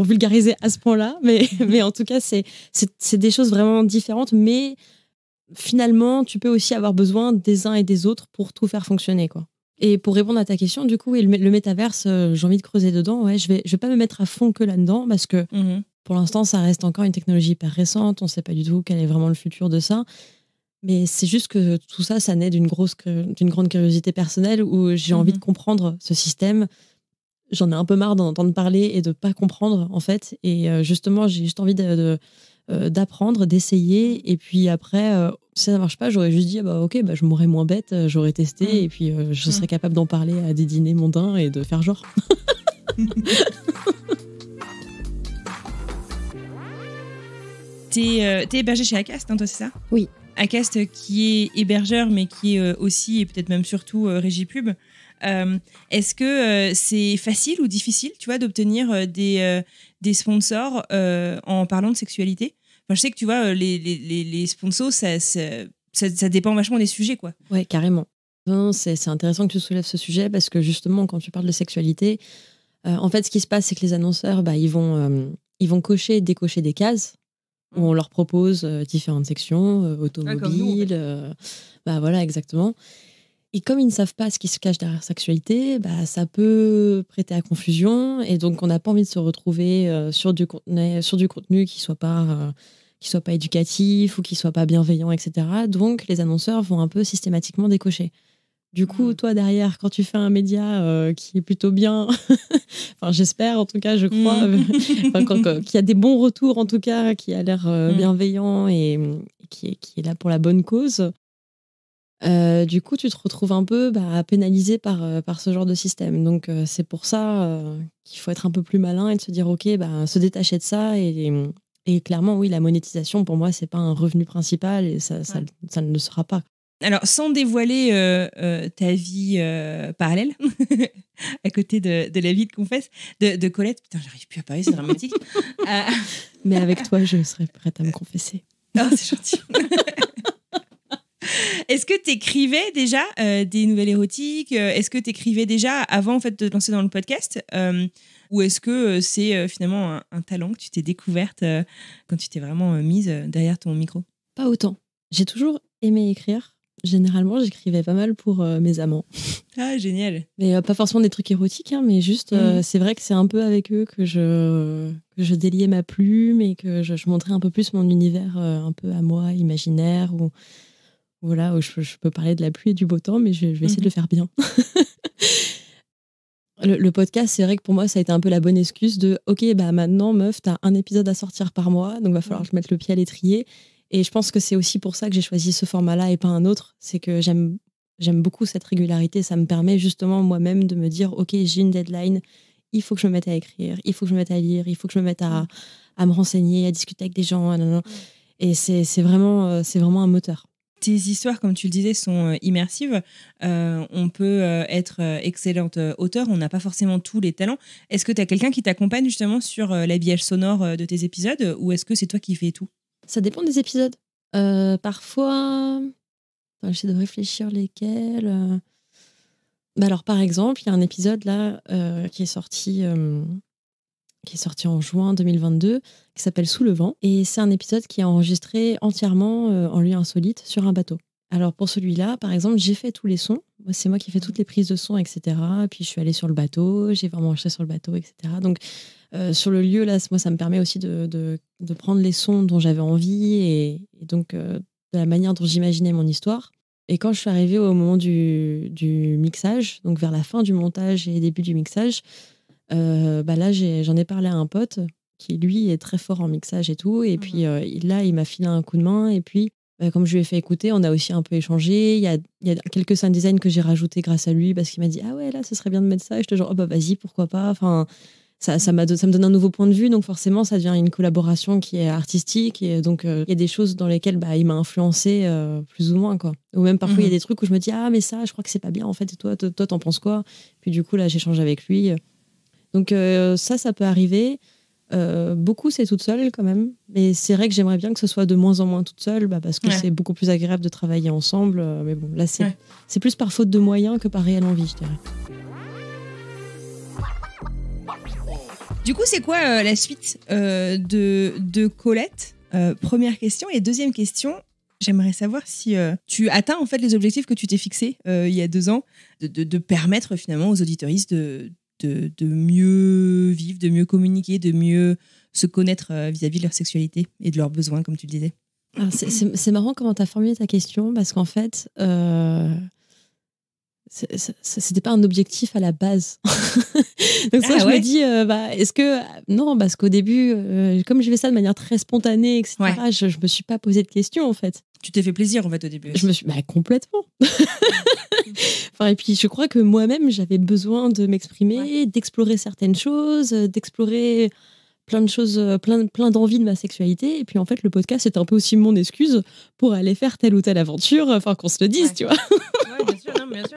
vulgariser à ce point-là, mais en tout cas, c'est des choses vraiment différentes, mais finalement, tu peux aussi avoir besoin des uns et des autres pour tout faire fonctionner, quoi. Et pour répondre à ta question, du coup, le métaverse, j'ai envie de creuser dedans. Ouais, je vais pas me mettre à fond que là-dedans parce que pour l'instant, ça reste encore une technologie hyper récente. On ne sait pas du tout quel est vraiment le futur de ça. Mais c'est juste que tout ça, ça naît d'une grande curiosité personnelle où j'ai envie de comprendre ce système. J'en ai un peu marre d'entendre parler et de ne pas comprendre, en fait. Et justement, j'ai juste envie d'apprendre, d'essayer. Et puis après, si ça ne marche pas, j'aurais juste dit, ok, je mourrais moins bête, j'aurais testé. Et puis, je serais capable d'en parler à des dîners mondains et de faire genre. T'es hébergé chez Acast, hein, toi, c'est ça? Oui. Acast qui est hébergeur, mais qui est aussi, et peut-être même surtout, régie pub. Est-ce que c'est facile ou difficile, tu vois, d'obtenir des sponsors en parlant de sexualité? Enfin, je sais que, tu vois, les sponsors, ça dépend vachement des sujets, quoi. Ouais, carrément. Non, c'est intéressant que tu soulèves ce sujet parce que justement, quand tu parles de sexualité, en fait, ce qui se passe, c'est que les annonceurs, ils vont cocher et décocher des cases où on leur propose différentes sections, automobiles, voilà, exactement. Et comme ils ne savent pas ce qui se cache derrière sexualité, ça peut prêter à confusion. Et donc, on n'a pas envie de se retrouver sur du contenu qui soit pas éducatif ou qui soit pas bienveillant, etc. Donc, les annonceurs vont un peu systématiquement décocher. Du coup, toi, derrière, quand tu fais un média qui est plutôt bien, enfin, j'espère, en tout cas, je crois, qu'il y a des bons retours, en tout cas, qui a l'air bienveillant et qui est là pour la bonne cause, du coup, tu te retrouves un peu pénalisé par ce genre de système. Donc, c'est pour ça qu'il faut être un peu plus malin et de se dire, ok, se détacher de ça. Et clairement, oui, la monétisation, pour moi, c'est pas un revenu principal et ça ne le sera pas. Alors, sans dévoiler ta vie parallèle, à côté de la vie de confesse, de Colette, putain, j'arrive plus à parler, c'est dramatique. Mais avec toi, je serais prête à me confesser. Oh, c'est gentil. Est-ce que tu écrivais déjà des nouvelles érotiques? Est-ce que tu écrivais déjà avant en fait, de te lancer dans le podcast? Ou est-ce que c'est finalement un talent que tu t'es découverte quand tu t'es vraiment mise derrière ton micro? Pas autant. J'ai toujours aimé écrire. Généralement, j'écrivais pas mal pour mes amants. Ah, génial. Mais pas forcément des trucs érotiques, hein, mais juste, c'est vrai que c'est un peu avec eux que je déliais ma plume et que je montrais un peu plus mon univers un peu à moi, imaginaire, où je peux parler de la pluie et du beau temps, mais je vais essayer de le faire bien. Le podcast, c'est vrai que pour moi, ça a été un peu la bonne excuse de « Ok, maintenant, meuf, t'as un épisode à sortir par mois, donc va falloir que je mette le pied à l'étrier. » Et je pense que c'est aussi pour ça que j'ai choisi ce format-là et pas un autre. C'est que j'aime beaucoup cette régularité. Ça me permet justement moi-même de me dire « Ok, j'ai une deadline, il faut que je me mette à écrire, il faut que je me mette à lire, il faut que je me mette à me renseigner, à discuter avec des gens. » Et c'est vraiment un moteur. Tes histoires, comme tu le disais, sont immersives. On peut être excellente auteure, on n'a pas forcément tous les talents. Est-ce que tu as quelqu'un qui t'accompagne justement sur l'habillage sonore de tes épisodes ou est-ce que c'est toi qui fais tout? Ça dépend des épisodes. Parfois, Attends, j'essaie de réfléchir lesquels. Bah alors, par exemple, il y a un épisode là qui est sorti en juin 2022, qui s'appelle Sous le vent. Et c'est un épisode qui est enregistré entièrement en lieu insolite sur un bateau. Alors pour celui-là, par exemple, j'ai fait tous les sons. C'est moi qui fais toutes les prises de son, etc. Puis je suis allée sur le bateau, j'ai vraiment enregistré sur le bateau, etc. Donc sur le lieu, là, moi, ça me permet aussi de prendre les sons dont j'avais envie et donc de la manière dont j'imaginais mon histoire. Et quand je suis arrivée au moment du mixage, donc vers la fin du montage et début du mixage, là, j'en ai parlé à un pote qui, lui, est très fort en mixage et tout. Et puis là, il m'a filé un coup de main. Et puis, comme je lui ai fait écouter, on a aussi un peu échangé. Il y a quelques sound design que j'ai rajouté grâce à lui parce qu'il m'a dit « Ah ouais, là, ce serait bien de mettre ça. » Et j'étais genre « Oh bah vas-y, pourquoi pas ?» Enfin, ça me donne un nouveau point de vue. Donc forcément, ça devient une collaboration qui est artistique. Et donc, il y a des choses dans lesquelles il m'a influencé plus ou moins, quoi. Ou même parfois, il y a des trucs où je me dis « Ah, mais ça, je crois que c'est pas bien, en fait. Et toi, t'en penses quoi ?» Puis du coup, là, j'échange avec lui. Donc ça peut arriver. Beaucoup, c'est toute seule quand même. Mais c'est vrai que j'aimerais bien que ce soit de moins en moins toute seule parce que c'est beaucoup plus agréable de travailler ensemble. Mais bon, là, c'est plus par faute de moyens que par réelle envie, je dirais. Du coup, c'est quoi la suite de Colette première question. Et deuxième question, j'aimerais savoir si tu atteins en fait les objectifs que tu t'es fixés il y a 2 ans, de permettre finalement aux auditeuristes de mieux vivre, de mieux communiquer, de mieux se connaître vis-à-vis de leur sexualité et de leurs besoins, comme tu le disais. Alors, c'est marrant comment tu as formulé ta question, parce qu'en fait, c'était pas un objectif à la base. Donc ça, je me dis, est-ce que... Non, parce qu'au début, comme je fais ça de manière très spontanée, etc., je me suis pas posé de questions, en fait. Tu t'es fait plaisir, en fait, au début. Je me suis... complètement. Et puis, je crois que moi-même, j'avais besoin de m'exprimer, d'explorer certaines choses, d'explorer plein de choses, plein d'envies de ma sexualité. Et puis, en fait, le podcast, c'était un peu aussi mon excuse pour aller faire telle ou telle aventure, qu'on se le dise, tu vois. Ouais, bien sûr, non, bien sûr.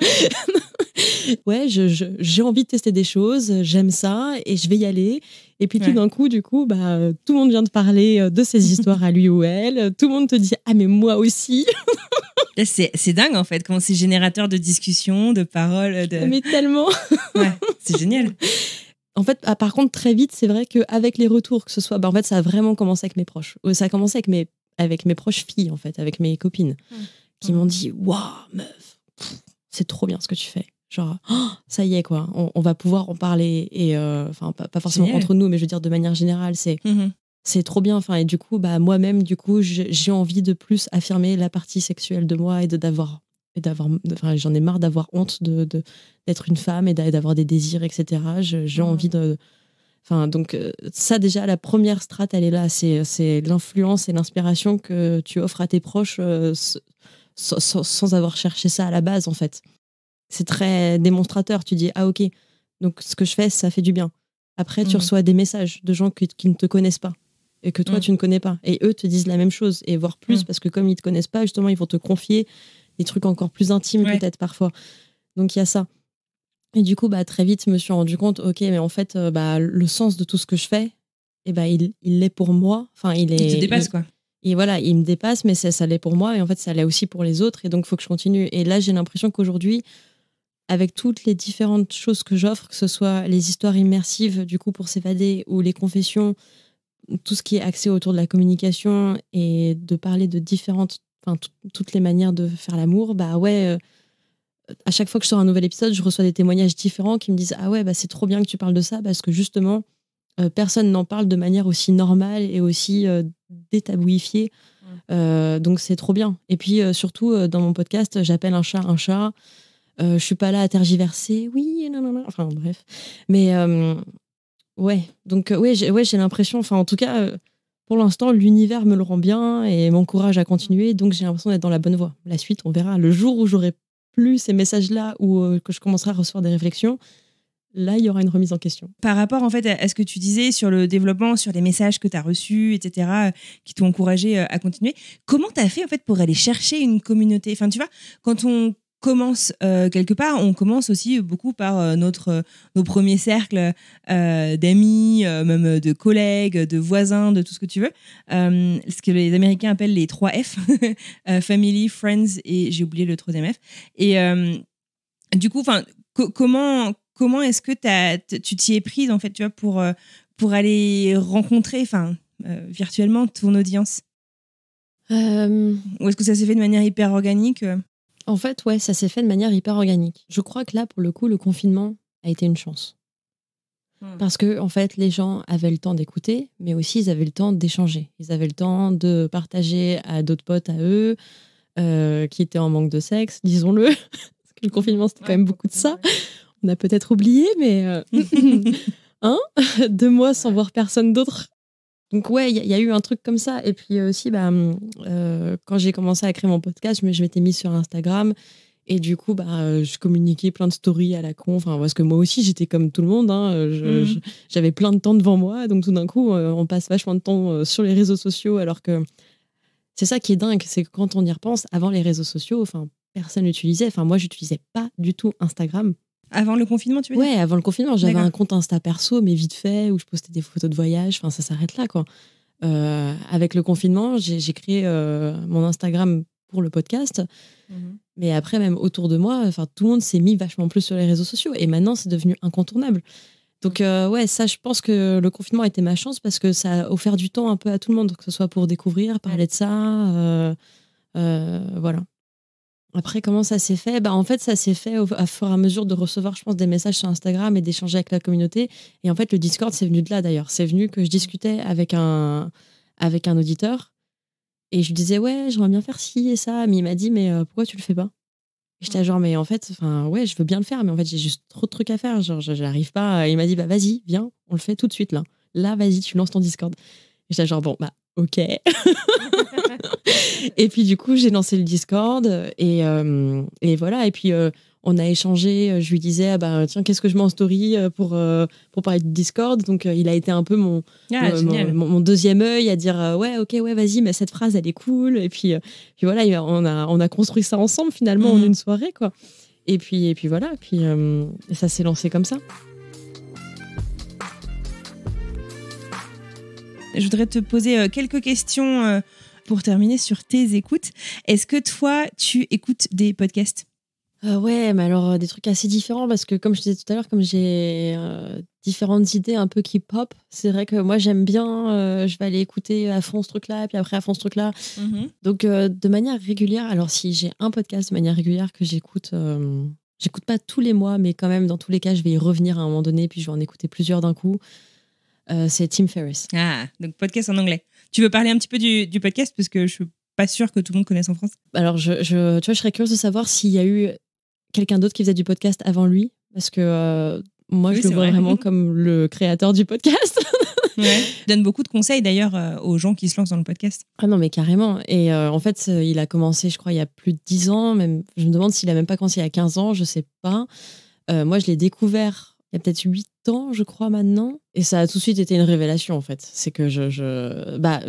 Ouais, j'ai envie de tester des choses, j'aime ça, et je vais y aller. Et puis, tout d'un coup, tout le monde vient de parler de ses histoires à lui ou elle. Tout le monde te dit « Ah, mais moi aussi !» C'est dingue, en fait, comment c'est générateur de discussions, de paroles. Mais tellement. Ouais, c'est génial. En fait, par contre, très vite, c'est vrai qu'avec les retours, que ce soit... en fait, ça a vraiment commencé avec mes proches. Ça a commencé avec mes proches filles, en fait, avec mes copines, qui m'ont dit « Waouh, meuf, c'est trop bien ce que tu fais. » Genre, ça y est, quoi. On va pouvoir en parler. Et pas forcément entre nous, mais je veux dire, de manière générale, c'est trop bien. Et du coup, moi-même, j'ai envie de plus affirmer la partie sexuelle de moi et j'en ai marre d'avoir honte d'être une femme et d'avoir des désirs, etc. J'ai envie de... donc ça, déjà, la première strate, elle est là. C'est l'influence et l'inspiration que tu offres à tes proches sans avoir cherché ça à la base, en fait. C'est très démonstrateur. Tu dis, ah ok, donc ce que je fais, ça fait du bien. Après, tu reçois des messages de gens qui ne te connaissent pas et que toi, tu ne connais pas. Et eux te disent la même chose, et voire plus, parce que comme ils ne te connaissent pas, justement, ils vont te confier des trucs encore plus intimes, peut-être, parfois. Donc, il y a ça. Et du coup, très vite, je me suis rendu compte, ok, mais en fait, le sens de tout ce que je fais, il l'est pour moi. Il te dépasse, quoi. Et voilà, il me dépasse, mais ça l'est pour moi, et en fait, ça l'est aussi pour les autres, et donc, il faut que je continue. Et là, j'ai l'impression qu'aujourd'hui, avec toutes les différentes choses que j'offre, que ce soit les histoires immersives, du coup, pour s'évader, ou les confessions, tout ce qui est axé autour de la communication et de parler de toutes les manières de faire l'amour, à chaque fois que je sors un nouvel épisode, je reçois des témoignages différents qui me disent « Ah ouais, c'est trop bien que tu parles de ça, parce que justement, personne n'en parle de manière aussi normale et aussi détabouifiée. Donc c'est trop bien. » Et puis surtout, dans mon podcast, j'appelle un chat un chat. Je suis pas là à tergiverser. Oui, non. Enfin, bref. Mais donc j'ai l'impression, en tout cas, pour l'instant, l'univers me le rend bien et m'encourage à continuer. Donc j'ai l'impression d'être dans la bonne voie. La suite, on verra. Le jour où j'aurai plus ces messages-là ou que je commencerai à recevoir des réflexions, là, il y aura une remise en question. Par rapport, en fait, à ce que tu disais sur le développement, sur les messages que tu as reçus, etc., qui t'ont encouragé à continuer, comment tu as fait, en fait, pour aller chercher une communauté ? Tu vois, quand on commence quelque part, on commence aussi beaucoup par nos premiers cercles d'amis, même de collègues, de voisins, de tout ce que tu veux. Ce que les Américains appellent les 3 F, Family, Friends et j'ai oublié le 3e F. Et du coup, comment est-ce que tu t'y es prise en fait, tu vois, pour aller rencontrer, virtuellement ton audience? Ou est-ce que ça s'est fait de manière hyper organique? En fait, ouais, ça s'est fait de manière hyper organique. Je crois que là, pour le coup, le confinement a été une chance. Parce que, en fait, les gens avaient le temps d'écouter, mais aussi ils avaient le temps d'échanger. Ils avaient le temps de partager à d'autres potes à eux qui étaient en manque de sexe, disons-le. Parce que le confinement, c'était quand même beaucoup de ça. On a peut-être oublié, mais 2 mois sans voir personne d'autre. Donc ouais, il y a eu un truc comme ça. Et puis aussi, quand j'ai commencé à créer mon podcast, je m'étais mise sur Instagram. Et du coup, je communiquais plein de stories à la con. Parce que moi aussi, j'étais comme tout le monde. J'avais plein de temps devant moi. Donc tout d'un coup, on passe vachement de temps sur les réseaux sociaux. Alors que c'est ça qui est dingue. C'est que quand on y repense, avant les réseaux sociaux, personne n'utilisait. Moi, j'utilisais pas du tout Instagram. Avant le confinement, tu veux dire? Ouais, avant le confinement. J'avais D'accord. un compte Insta perso, mais vite fait, où je postais des photos de voyage. Ça s'arrête là, quoi. Avec le confinement, j'ai créé mon Instagram pour le podcast. Mais après, même autour de moi, tout le monde s'est mis vachement plus sur les réseaux sociaux. Et maintenant, c'est devenu incontournable. Donc, ouais, ça, je pense que le confinement a été ma chance parce que ça a offert du temps un peu à tout le monde, que ce soit pour découvrir, parler de ça. Voilà. Après, comment ça s'est fait? En fait, ça s'est fait à fur et à mesure de recevoir, je pense, des messages sur Instagram et d'échanger avec la communauté. Et en fait, le Discord, c'est venu de là, d'ailleurs. C'est venu que je discutais avec un auditeur et je lui disais, ouais, j'aimerais bien faire ci et ça. Mais il m'a dit, mais pourquoi tu le fais pas? Et j'étais genre, mais en fait, ouais, je veux bien le faire, mais en fait, j'ai juste trop de trucs à faire. Genre, j'arrive pas. Il m'a dit, vas-y, viens, on le fait tout de suite, là. Là, vas-y, tu lances ton Discord. Et j'étais genre, bon, ok. Et puis du coup, j'ai lancé le Discord et voilà. Et puis on a échangé. Je lui disais, tiens, qu'est-ce que je mets en story pour parler du Discord. Donc il a été un peu mon deuxième œil à dire ouais, ok, ouais, vas-y, mais cette phrase elle est cool. Et puis voilà, on a construit ça ensemble finalement en une soirée, quoi. Et puis voilà. Puis ça s'est lancé comme ça. Je voudrais te poser quelques questions pour terminer sur tes écoutes. Est-ce que toi, tu écoutes des podcasts? Ouais, mais alors des trucs assez différents parce que comme je disais tout à l'heure, comme j'ai différentes idées un peu qui pop, c'est vrai que moi j'aime bien, je vais aller écouter à fond ce truc-là, puis après à fond ce truc-là. Donc de manière régulière, alors si j'ai un podcast de manière régulière que j'écoute, j'écoute pas tous les mois, mais quand même dans tous les cas, je vais y revenir à un moment donné, puis je vais en écouter plusieurs d'un coup. C'est Tim Ferriss. Ah, donc podcast en anglais. Tu veux parler un petit peu du podcast parce que je suis pas sûre que tout le monde connaisse en France. Alors, tu vois, je serais curieuse de savoir s'il y a eu quelqu'un d'autre qui faisait du podcast avant lui, parce que moi, je le vois vraiment comme le créateur du podcast. Ouais. Il donne beaucoup de conseils d'ailleurs aux gens qui se lancent dans le podcast. Ah non, mais carrément. Et en fait, il a commencé, je crois, il y a plus de 10 ans. Même, je me demande s'il a même pas commencé il y a 15 ans, je sais pas. Moi, je l'ai découvert il y a peut-être 8 ans, je crois, maintenant. Et ça a tout de suite été une révélation, en fait. C'est que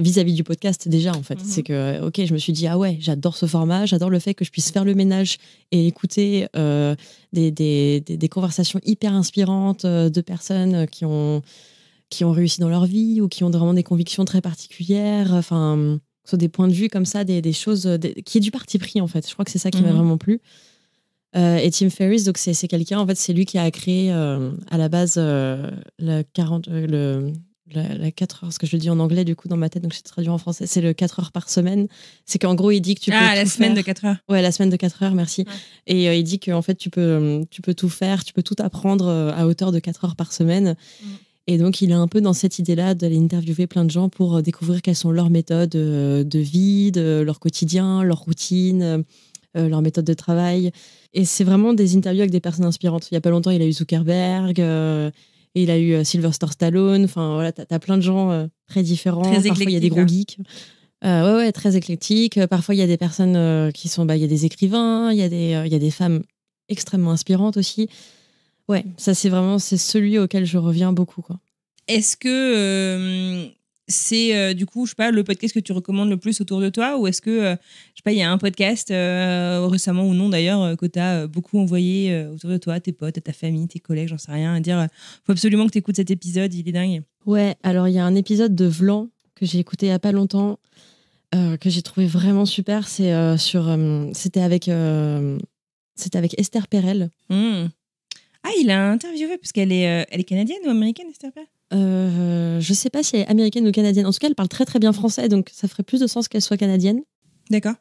vis-à-vis du podcast, déjà, en fait. C'est que, ok, je me suis dit, ah ouais, j'adore ce format, j'adore le fait que je puisse faire le ménage et écouter des conversations hyper inspirantes de personnes qui ont réussi dans leur vie ou qui ont vraiment des convictions très particulières. Enfin, sur des points de vue comme ça, des choses qui est du parti pris, en fait. Je crois que c'est ça qui m'a vraiment plu. Et Tim Ferriss, donc c'est quelqu'un, en fait, c'est lui qui a créé à la base la 4 heures, ce que je le dis en anglais du coup dans ma tête, donc je traduis en français, c'est le 4 heures par semaine. C'est qu'en gros, il dit que tu peux la tout semaine faire. de 4 heures. Ouais, la semaine de 4 heures, merci. Ouais. Et il dit qu'en fait, tu peux tout faire, tu peux tout apprendre à hauteur de 4 heures par semaine. Et donc, il est un peu dans cette idée-là d'aller interviewer plein de gens pour découvrir quelles sont leurs méthodes de vie, de leur quotidien, leur routine, leur méthode de travail. Et c'est vraiment des interviews avec des personnes inspirantes. Il y a pas longtemps, il a eu Zuckerberg, et il a eu Sylvester Stallone. Enfin, voilà, t'as plein de gens très différents. Très parfois, il y a des gros geeks. Ouais, très éclectique. Parfois, il y a des personnes qui sont... il y a des écrivains, il y a des femmes extrêmement inspirantes aussi. Ouais, ça, c'est celui auquel je reviens beaucoup, quoi. Est-ce que c'est du coup, je sais pas, le podcast que tu recommandes le plus autour de toi, ou est-ce que, je sais pas, il y a un podcast récemment ou non d'ailleurs que tu as beaucoup envoyé autour de toi, tes potes, à ta famille, tes collègues, j'en sais rien, à dire faut absolument que tu écoutes cet épisode, il est dingue. Ouais, alors il y a un épisode de Vlan que j'ai écouté il y a pas longtemps, que j'ai trouvé vraiment super. C'est c'était avec Esther Perel. Ah, il a interviewé parce qu'elle est canadienne ou américaine, Esther Perel? Je sais pas si elle est américaine ou canadienne. En tout cas, elle parle très très bien français, donc ça ferait plus de sens qu'elle soit canadienne. D'accord.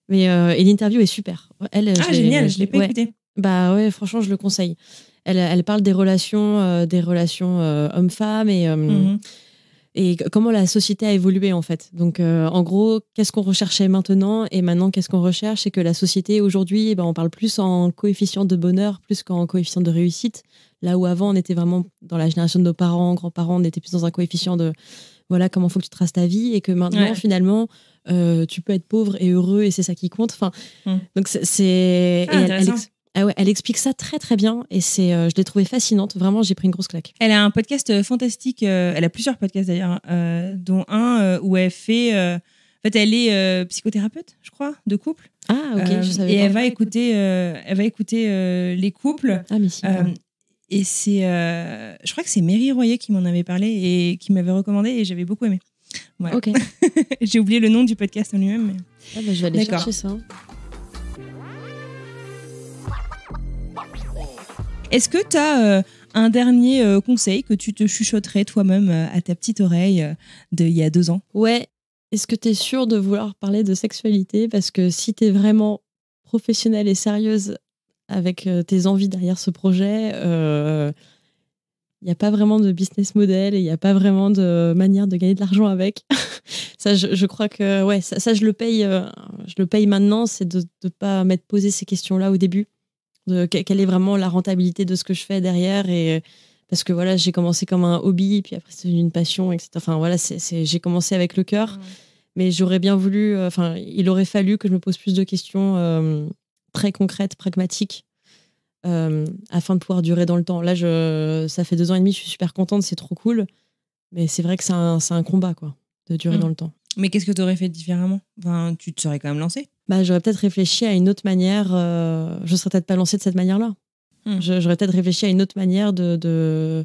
Mais et l'interview est super. Elle, génial, je l'ai pas écouté. Bah ouais, franchement, je le conseille. Elle parle des relations hommes-femmes et comment la société a évolué en fait. Donc en gros, qu'est-ce qu'on recherchait maintenant et maintenant qu'est-ce qu'on recherche, c'est que la société aujourd'hui, on parle plus en coefficient de bonheur plus qu'en coefficient de réussite. Là où avant on était vraiment dans la génération de nos parents, grands-parents, on était plus dans un coefficient de voilà comment faut que tu traces ta vie, et que maintenant finalement tu peux être pauvre et heureux et c'est ça qui compte. Enfin, donc c'est elle explique ça très très bien et je l'ai trouvée fascinante. Vraiment, j'ai pris une grosse claque. Elle a un podcast fantastique. Elle a plusieurs podcasts d'ailleurs, dont un où elle fait. En fait, elle est psychothérapeute, je crois, de couple. Ah ok, je savais. Et pas. Elle va écouter les couples. Ah mais si. Et c'est, je crois que c'est Mary Royer qui m'en avait parlé et qui m'avait recommandé et j'avais beaucoup aimé. Voilà. Ok. J'ai oublié le nom du podcast en lui-même. Mais... je vais aller chercher ça. Est-ce que tu as un dernier conseil que tu te chuchoterais toi-même à ta petite oreille d'il y a 2 ans? Ouais. Est-ce que tu es sûre de vouloir parler de sexualité? Parce que si tu es vraiment professionnelle et sérieuse avec tes envies derrière ce projet, il n'y a pas vraiment de business model et il n'y a pas vraiment de manière de gagner de l'argent avec. Ça, je crois que ça je le paye maintenant, c'est de ne pas m'être posé ces questions-là au début. Quelle est vraiment la rentabilité de ce que je fais derrière, et parce que voilà, j'ai commencé comme un hobby, puis après c'est une passion, etc. Enfin voilà, j'ai commencé avec le cœur, mais j'aurais bien voulu, il aurait fallu que je me pose plus de questions très concrètes, pragmatiques, afin de pouvoir durer dans le temps. Là, ça fait 2 ans et demi, je suis super contente, c'est trop cool, mais c'est vrai que c'est un combat quoi, de durer dans le temps. Mais qu'est-ce que tu aurais fait différemment? Enfin, tu te serais quand même lancée? J'aurais peut-être réfléchi à une autre manière. Je serais peut-être pas lancée de cette manière-là. J'aurais peut-être réfléchi à une autre manière de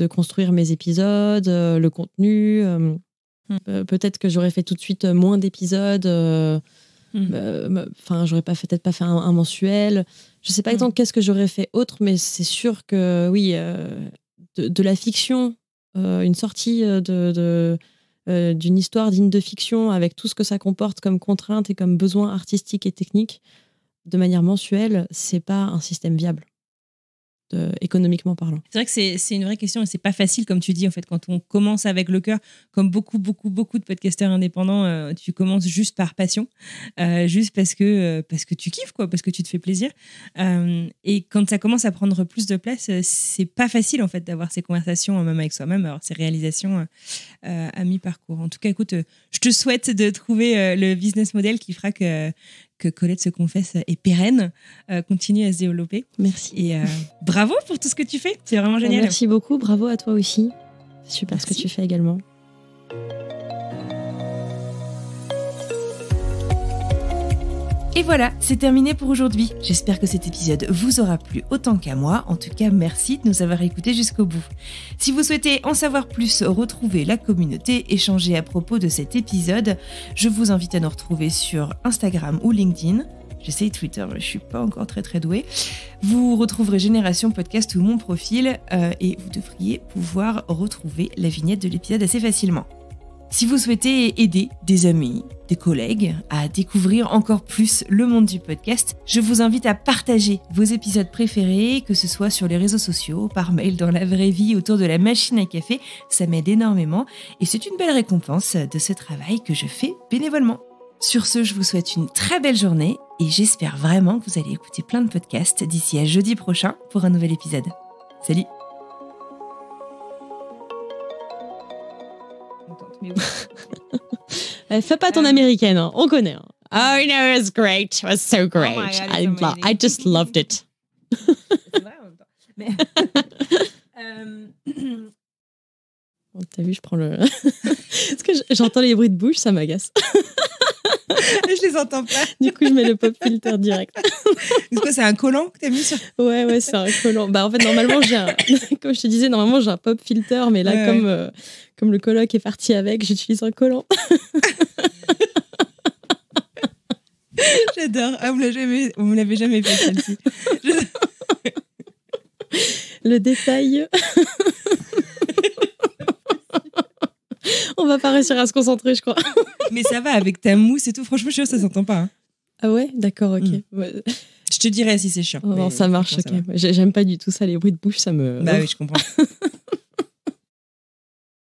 construire mes épisodes, le contenu. Peut-être que j'aurais fait tout de suite moins d'épisodes. J'aurais peut-être pas fait un mensuel. Je sais pas exactement qu'est-ce que j'aurais fait autre, mais c'est sûr que oui, de la fiction, une sortie d'une histoire digne de fiction avec tout ce que ça comporte comme contraintes et comme besoins artistiques et techniques de manière mensuelle, c'est pas un système viable économiquement parlant. C'est vrai que c'est une vraie question et c'est pas facile, comme tu dis, en fait, quand on commence avec le cœur, comme beaucoup de podcasteurs indépendants, tu commences juste par passion, juste parce que tu kiffes, quoi, parce que tu te fais plaisir. Et quand ça commence à prendre plus de place, c'est pas facile, en fait, d'avoir ces conversations, même avec soi-même, avoir ces réalisations à mi-parcours. En tout cas, écoute, je te souhaite de trouver le business model qui fera que Colette se confesse est pérenne, continue à se développer. Merci. Et bravo pour tout ce que tu fais, c'est vraiment génial. Merci beaucoup, bravo à toi aussi. C'est super. Merci. Ce que tu fais également. Et voilà, c'est terminé pour aujourd'hui. J'espère que cet épisode vous aura plu autant qu'à moi. En tout cas, merci de nous avoir écoutés jusqu'au bout. Si vous souhaitez en savoir plus, retrouver la communauté, échanger à propos de cet épisode, je vous invite à nous retrouver sur Instagram ou LinkedIn. J'essaye Twitter, mais je suis pas encore très douée. Vous retrouverez Génération Podcast ou mon profil et vous devriez pouvoir retrouver la vignette de l'épisode assez facilement. Si vous souhaitez aider des amis, des collègues à découvrir encore plus le monde du podcast, je vous invite à partager vos épisodes préférés, que ce soit sur les réseaux sociaux, par mail, dans la vraie vie, autour de la machine à café. Ça m'aide énormément et c'est une belle récompense de ce travail que je fais bénévolement. Sur ce, je vous souhaite une très belle journée et j'espère vraiment que vous allez écouter plein de podcasts d'ici à jeudi prochain pour un nouvel épisode. Salut! Fais pas ton américaine, hein. On connaît. Hein. Oh, you know, it was great. It was so great. Oh God, I just loved it. C'est vrai en même temps. Mais t'as vu, je prends le... Parce que j'entends les bruits de bouche, ça m'agace. Je les entends pas. Du coup, je mets le pop filter direct. C'est quoi, c'est un collant que t'as mis sur... Ouais, c'est un collant. Bah, en fait, normalement, comme je te disais, normalement, j'ai un pop filter, mais là, comme le coloc est parti avec, j'utilise un collant. J'adore. Ah, vous me l'avez jamais fait, celle-ci. Le détail. On va pas réussir à se concentrer, je crois. Mais ça va, avec ta mousse et tout, franchement, je suis sûre que ça s'entend pas. Hein. Ah ouais, d'accord, ok. Ouais. Je te dirais si c'est chiant. Non, ça marche, ok. J'aime pas du tout ça, les bruits de bouche, ça me... Bah oui, je comprends.